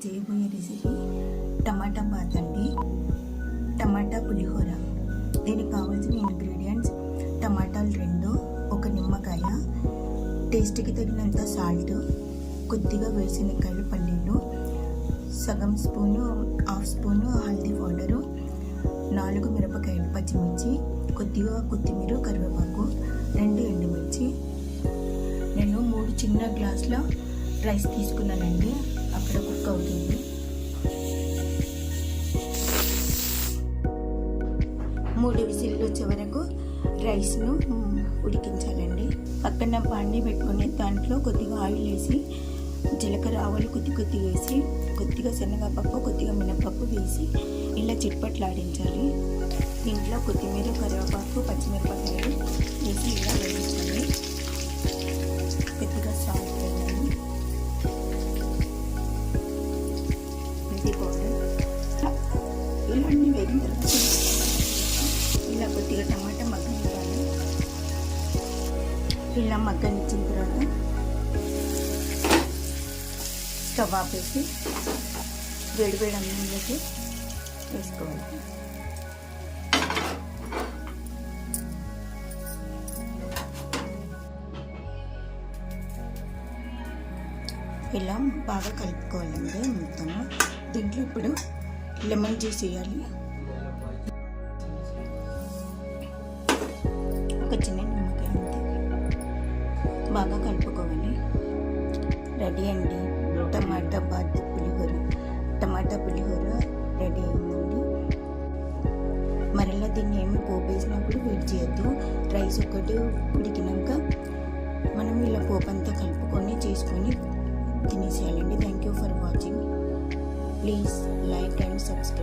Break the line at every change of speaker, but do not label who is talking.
చేయబోయే రెసిపీ టమాటా బాత్ అండి. టమాటా పులిహోర. దీనికి కావాల్సిన ఇంగ్రీడియంట్స్: టమాటాలు 2, ఒక నిమ్మకాయ, టేస్ట్కి తగినంత సాల్ట్, కొద్దిగా వేరుశనగకాయలు, పల్లీలు, సగం spoon, half spoon haldi powder, 4 మిరపకాయలు, పచ్చిమిర్చి, కొద్దిగా కొత్తిమీర, కరివేపాకు, 2 ఎండుమిర్చి. నేను 3 చిన్న గ్లాసుల రైస్ తీసుకున్నానండి. అక్కడ కుక్ అవుతుంది. 3 విజిల్లు వచ్చే వరకు రైస్ను ఉడికించాలండి. పక్కన పాన్ని పెట్టుకొని దాంట్లో కొద్దిగా ఆయిల్ వేసి, జీలకర్ర, ఆవాలు కొద్దిగా వేసి, కొద్దిగా శనగపప్పు, కొద్దిగా మినపప్పు వేసి ఇలా చిట్పట్లాడించాలి. దీంట్లో కొత్తిమీర, కరివేపాకు, పచ్చిమిరపకాయలు వేసి ఇలా వేయించాలి. కొద్దిగా సాల్ట్ వేయాలి, హల్దీ పౌడర్. ఇలా అన్నీ వేగిన తర్వాత ఇలా కొద్దిగా టమాటా మగ్గనివ్వాలి. ఇలా మగ్గనిచ్చిన తర్వాత స్టవ్ ఆపేసి వేడివేడి అన్నంలోకి వేసుకోవాలి. ఇలా బాగా కలుపుకోవాలండి మొత్తము. దీంట్లో ఇప్పుడు లెమన్ జ్యూస్ వేయాలి. ఒక చిన్న నిమ్మకాయ అంతే. బాగా కలుపుకోవాలి. రెడీ అండి, టమాటా బాత్ పులిహోర. టమాటా పులిహోర రెడీ అయిందండి. మరలా దీన్ని ఏమి పోపేసినప్పుడు వెయిట్ చేయొద్దు. రైస్ ఒకటి ఉడికినాక మనం ఇలా పోపంతా కలుపుకొని చేసుకొని తినేసేయాలండి. Thank you for watching. Please like and subscribe.